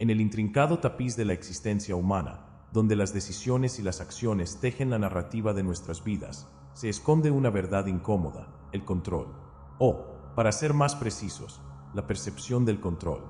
En el intrincado tapiz de la existencia humana, donde las decisiones y las acciones tejen la narrativa de nuestras vidas, se esconde una verdad incómoda: el control. O, para ser más precisos, la percepción del control.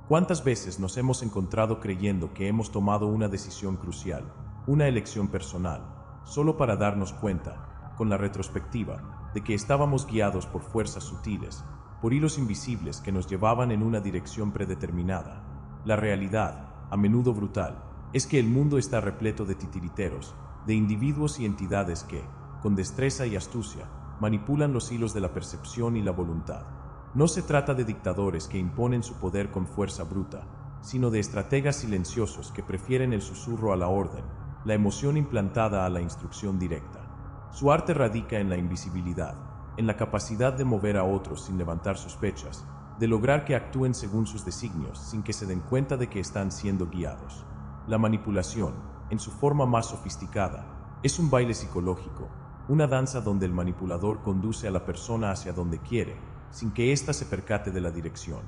¿Cuántas veces nos hemos encontrado creyendo que hemos tomado una decisión crucial, una elección personal, solo para darnos cuenta, con la retrospectiva, de que estábamos guiados por fuerzas sutiles, por hilos invisibles que nos llevaban en una dirección predeterminada? La realidad, a menudo brutal, es que el mundo está repleto de titiriteros, de individuos y entidades que, con destreza y astucia, manipulan los hilos de la percepción y la voluntad. No se trata de dictadores que imponen su poder con fuerza bruta, sino de estrategas silenciosos que prefieren el susurro a la orden, la emoción implantada a la instrucción directa. Su arte radica en la invisibilidad, en la capacidad de mover a otros sin levantar sospechas, de lograr que actúen según sus designios sin que se den cuenta de que están siendo guiados. La manipulación, en su forma más sofisticada, es un baile psicológico, una danza donde el manipulador conduce a la persona hacia donde quiere, sin que ésta se percate de la dirección.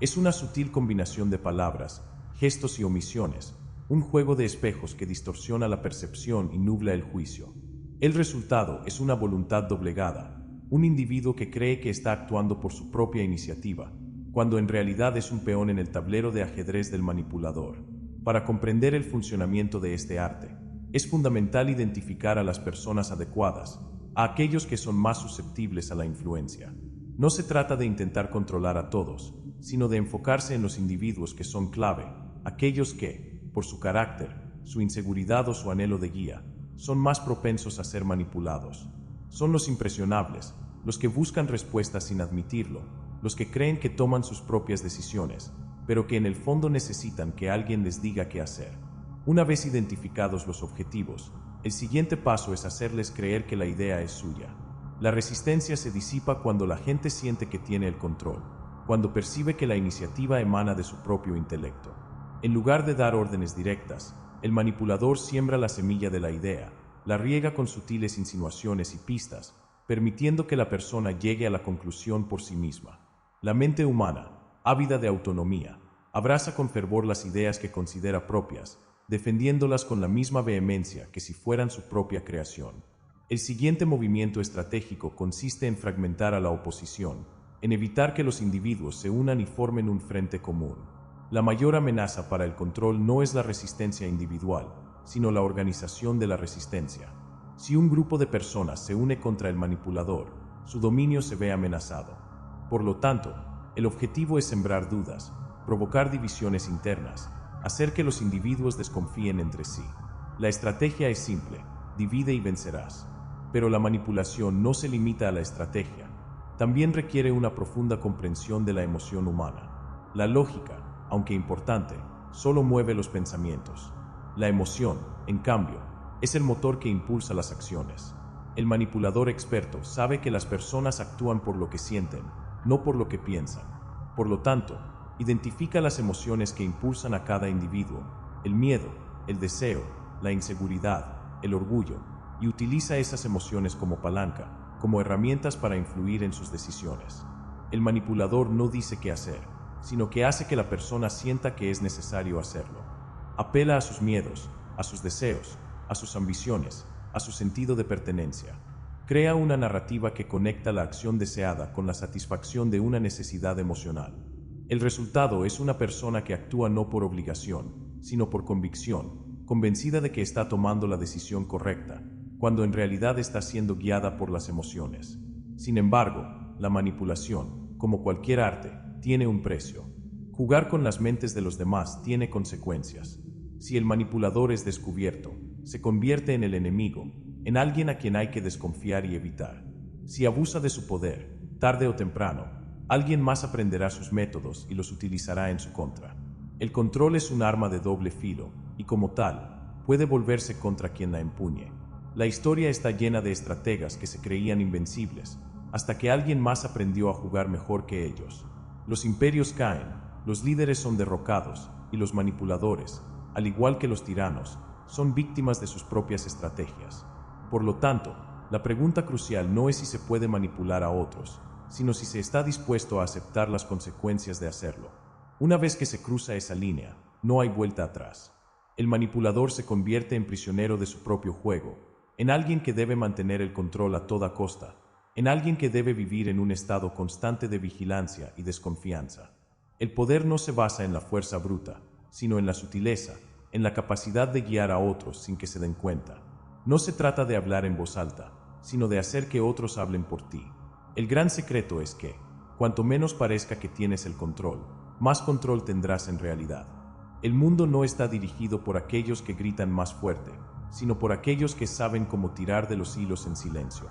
Es una sutil combinación de palabras, gestos y omisiones, un juego de espejos que distorsiona la percepción y nubla el juicio. El resultado es una voluntad doblegada, un individuo que cree que está actuando por su propia iniciativa, cuando en realidad es un peón en el tablero de ajedrez del manipulador. Para comprender el funcionamiento de este arte, es fundamental identificar a las personas adecuadas, a aquellos que son más susceptibles a la influencia. No se trata de intentar controlar a todos, sino de enfocarse en los individuos que son clave, aquellos que, por su carácter, su inseguridad o su anhelo de guía, son más propensos a ser manipulados. Son los impresionables, los que buscan respuestas sin admitirlo, los que creen que toman sus propias decisiones, pero que en el fondo necesitan que alguien les diga qué hacer. Una vez identificados los objetivos, el siguiente paso es hacerles creer que la idea es suya. La resistencia se disipa cuando la gente siente que tiene el control, cuando percibe que la iniciativa emana de su propio intelecto. En lugar de dar órdenes directas, el manipulador siembra la semilla de la idea, la riega con sutiles insinuaciones y pistas, permitiendo que la persona llegue a la conclusión por sí misma. La mente humana, ávida de autonomía, abraza con fervor las ideas que considera propias, defendiéndolas con la misma vehemencia que si fueran su propia creación. El siguiente movimiento estratégico consiste en fragmentar a la oposición, en evitar que los individuos se unan y formen un frente común. La mayor amenaza para el control no es la resistencia individual, sino la organización de la resistencia. Si un grupo de personas se une contra el manipulador, su dominio se ve amenazado. Por lo tanto, el objetivo es sembrar dudas, provocar divisiones internas, hacer que los individuos desconfíen entre sí. La estrategia es simple: divide y vencerás. Pero la manipulación no se limita a la estrategia, también requiere una profunda comprensión de la emoción humana. La lógica, aunque importante, solo mueve los pensamientos. La emoción, en cambio, es el motor que impulsa las acciones. El manipulador experto sabe que las personas actúan por lo que sienten, no por lo que piensan. Por lo tanto, identifica las emociones que impulsan a cada individuo: el miedo, el deseo, la inseguridad, el orgullo, y utiliza esas emociones como palanca, como herramientas para influir en sus decisiones. El manipulador no dice qué hacer, sino que hace que la persona sienta que es necesario hacerlo. Apela a sus miedos, a sus deseos, a sus ambiciones, a su sentido de pertenencia. Crea una narrativa que conecta la acción deseada con la satisfacción de una necesidad emocional. El resultado es una persona que actúa no por obligación, sino por convicción, convencida de que está tomando la decisión correcta, cuando en realidad está siendo guiada por las emociones. Sin embargo, la manipulación, como cualquier arte, tiene un precio. Jugar con las mentes de los demás tiene consecuencias. Si el manipulador es descubierto, se convierte en el enemigo, en alguien a quien hay que desconfiar y evitar. Si abusa de su poder, tarde o temprano, alguien más aprenderá sus métodos y los utilizará en su contra. El control es un arma de doble filo, y como tal, puede volverse contra quien la empuñe. La historia está llena de estrategas que se creían invencibles, hasta que alguien más aprendió a jugar mejor que ellos. Los imperios caen, los líderes son derrocados, y los manipuladores, al igual que los tiranos, son víctimas de sus propias estrategias. Por lo tanto, la pregunta crucial no es si se puede manipular a otros, sino si se está dispuesto a aceptar las consecuencias de hacerlo. Una vez que se cruza esa línea, no hay vuelta atrás. El manipulador se convierte en prisionero de su propio juego, en alguien que debe mantener el control a toda costa, en alguien que debe vivir en un estado constante de vigilancia y desconfianza. El poder no se basa en la fuerza bruta, sino en la sutileza, en la capacidad de guiar a otros sin que se den cuenta. No se trata de hablar en voz alta, sino de hacer que otros hablen por ti. El gran secreto es que, cuanto menos parezca que tienes el control, más control tendrás en realidad. El mundo no está dirigido por aquellos que gritan más fuerte, sino por aquellos que saben cómo tirar de los hilos en silencio.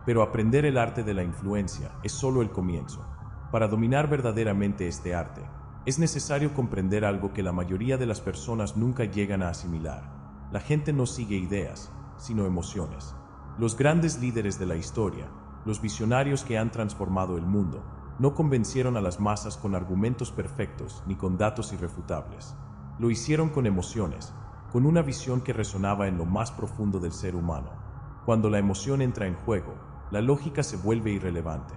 Pero aprender el arte de la influencia es solo el comienzo. Para dominar verdaderamente este arte, es necesario comprender algo que la mayoría de las personas nunca llegan a asimilar. La gente no sigue ideas, sino emociones. Los grandes líderes de la historia, los visionarios que han transformado el mundo, no convencieron a las masas con argumentos perfectos ni con datos irrefutables. Lo hicieron con emociones, con una visión que resonaba en lo más profundo del ser humano. Cuando la emoción entra en juego, la lógica se vuelve irrelevante.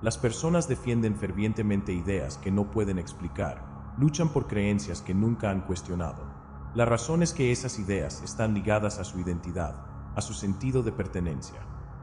Las personas defienden fervientemente ideas que no pueden explicar, luchan por creencias que nunca han cuestionado. La razón es que esas ideas están ligadas a su identidad, a su sentido de pertenencia.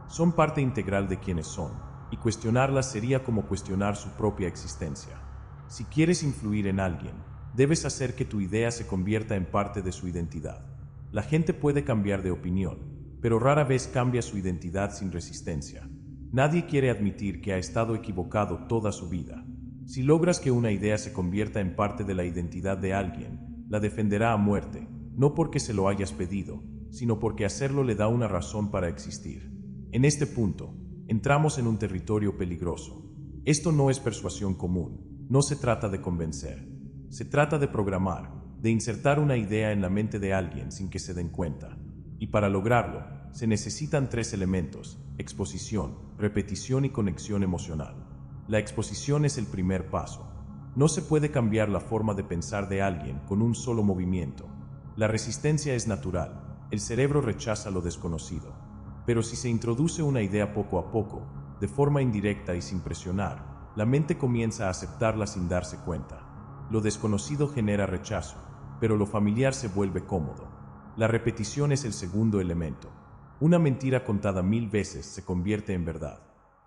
Son parte integral de quienes son, y cuestionarlas sería como cuestionar su propia existencia. Si quieres influir en alguien, debes hacer que tu idea se convierta en parte de su identidad. La gente puede cambiar de opinión, pero rara vez cambia su identidad sin resistencia. Nadie quiere admitir que ha estado equivocado toda su vida. Si logras que una idea se convierta en parte de la identidad de alguien, la defenderá a muerte, no porque se lo hayas pedido, sino porque hacerlo le da una razón para existir. En este punto, entramos en un territorio peligroso. Esto no es persuasión común, no se trata de convencer. Se trata de programar, de insertar una idea en la mente de alguien sin que se den cuenta. Y para lograrlo, se necesitan tres elementos: exposición, repetición y conexión emocional. La exposición es el primer paso. No se puede cambiar la forma de pensar de alguien con un solo movimiento. La resistencia es natural, el cerebro rechaza lo desconocido. Pero si se introduce una idea poco a poco, de forma indirecta y sin presionar, la mente comienza a aceptarla sin darse cuenta. Lo desconocido genera rechazo, pero lo familiar se vuelve cómodo. La repetición es el segundo elemento. Una mentira contada 1000 veces se convierte en verdad.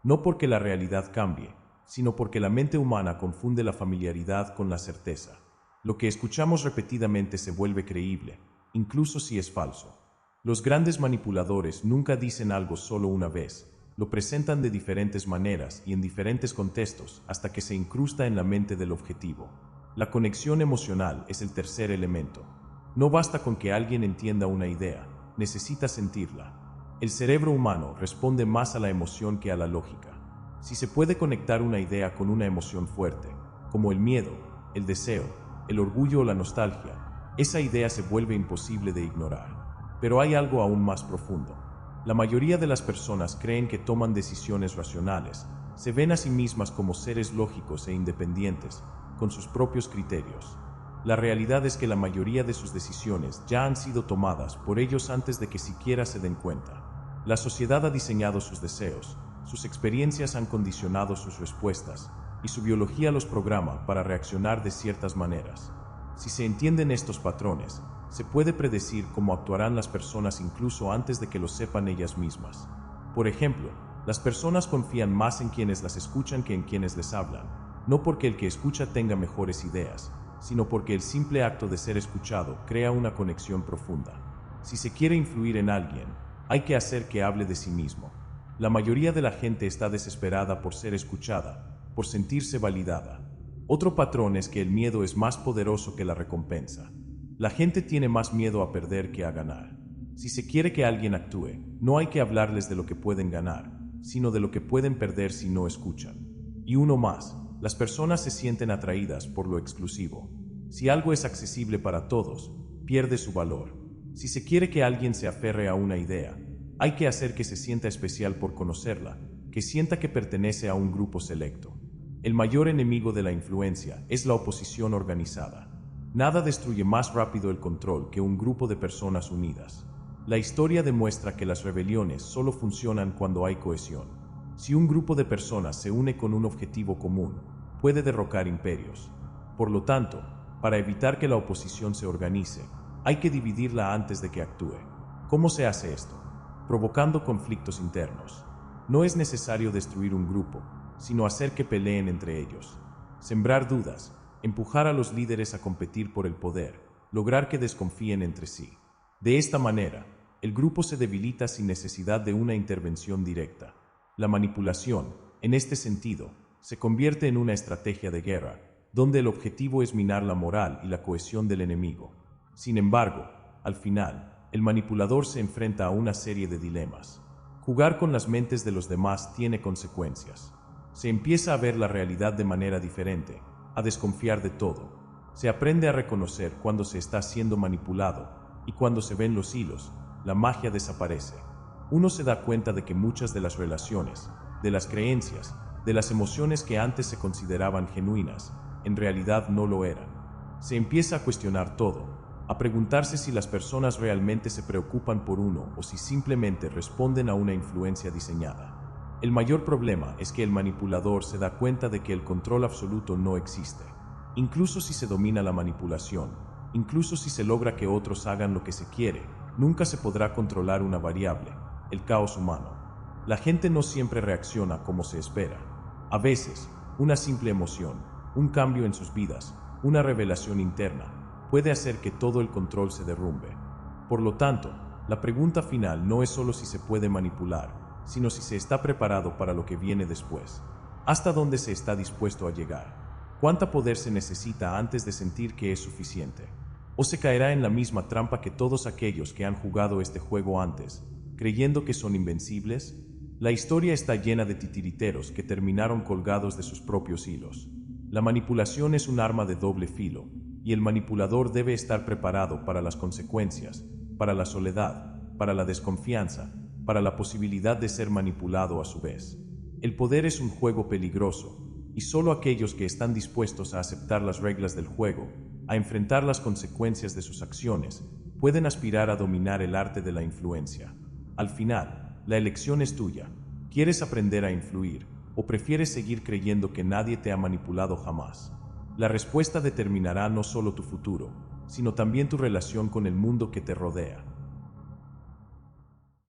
No porque la realidad cambie, sino porque la mente humana confunde la familiaridad con la certeza. Lo que escuchamos repetidamente se vuelve creíble, incluso si es falso. Los grandes manipuladores nunca dicen algo solo una vez, lo presentan de diferentes maneras y en diferentes contextos hasta que se incrusta en la mente del objetivo. La conexión emocional es el tercer elemento. No basta con que alguien entienda una idea, necesita sentirla. El cerebro humano responde más a la emoción que a la lógica. Si se puede conectar una idea con una emoción fuerte, como el miedo, el deseo, el orgullo o la nostalgia, esa idea se vuelve imposible de ignorar. Pero hay algo aún más profundo. La mayoría de las personas creen que toman decisiones racionales, se ven a sí mismas como seres lógicos e independientes, con sus propios criterios. La realidad es que la mayoría de sus decisiones ya han sido tomadas por ellos antes de que siquiera se den cuenta. La sociedad ha diseñado sus deseos, sus experiencias han condicionado sus respuestas, y su biología los programa para reaccionar de ciertas maneras. Si se entienden estos patrones, se puede predecir cómo actuarán las personas incluso antes de que lo sepan ellas mismas. Por ejemplo, las personas confían más en quienes las escuchan que en quienes les hablan, no porque el que escucha tenga mejores ideas, sino porque el simple acto de ser escuchado crea una conexión profunda. Si se quiere influir en alguien, hay que hacer que hable de sí mismo. La mayoría de la gente está desesperada por ser escuchada, por sentirse validada. Otro patrón es que el miedo es más poderoso que la recompensa. La gente tiene más miedo a perder que a ganar. Si se quiere que alguien actúe, no hay que hablarles de lo que pueden ganar, sino de lo que pueden perder si no escuchan. Y uno más, las personas se sienten atraídas por lo exclusivo. Si algo es accesible para todos, pierde su valor. Si se quiere que alguien se aferre a una idea, hay que hacer que se sienta especial por conocerla, que sienta que pertenece a un grupo selecto. El mayor enemigo de la influencia es la oposición organizada. Nada destruye más rápido el control que un grupo de personas unidas. La historia demuestra que las rebeliones solo funcionan cuando hay cohesión. Si un grupo de personas se une con un objetivo común, puede derrocar imperios. Por lo tanto, Para evitar que la oposición se organice, hay que dividirla antes de que actúe. ¿Cómo se hace esto? Provocando conflictos internos. No es necesario destruir un grupo, sino hacer que peleen entre ellos. Sembrar dudas, empujar a los líderes a competir por el poder, lograr que desconfíen entre sí. De esta manera, el grupo se debilita sin necesidad de una intervención directa. La manipulación, en este sentido, se convierte en una estrategia de guerra, donde el objetivo es minar la moral y la cohesión del enemigo. Sin embargo, al final, el manipulador se enfrenta a una serie de dilemas. Jugar con las mentes de los demás tiene consecuencias. Se empieza a ver la realidad de manera diferente, a desconfiar de todo. Se aprende a reconocer cuando se está siendo manipulado, y cuando se ven los hilos, la magia desaparece. Uno se da cuenta de que muchas de las relaciones, de las creencias, de las emociones que antes se consideraban genuinas, en realidad no lo eran. Se empieza a cuestionar todo, a preguntarse si las personas realmente se preocupan por uno o si simplemente responden a una influencia diseñada. El mayor problema es que el manipulador se da cuenta de que el control absoluto no existe. Incluso si se domina la manipulación, incluso si se logra que otros hagan lo que se quiere, nunca se podrá controlar una variable, el caos humano. La gente no siempre reacciona como se espera. A veces, una simple emoción, un cambio en sus vidas, una revelación interna, puede hacer que todo el control se derrumbe. Por lo tanto, la pregunta final no es solo si se puede manipular, sino si se está preparado para lo que viene después. ¿Hasta dónde se está dispuesto a llegar? ¿Cuánto poder se necesita antes de sentir que es suficiente? ¿O se caerá en la misma trampa que todos aquellos que han jugado este juego antes, creyendo que son invencibles? La historia está llena de titiriteros que terminaron colgados de sus propios hilos. La manipulación es un arma de doble filo, y el manipulador debe estar preparado para las consecuencias, para la soledad, para la desconfianza, para la posibilidad de ser manipulado a su vez. El poder es un juego peligroso, y solo aquellos que están dispuestos a aceptar las reglas del juego, a enfrentar las consecuencias de sus acciones, pueden aspirar a dominar el arte de la influencia. Al final, la elección es tuya. ¿Quieres aprender a influir, o prefieres seguir creyendo que nadie te ha manipulado jamás? La respuesta determinará no solo tu futuro, sino también tu relación con el mundo que te rodea.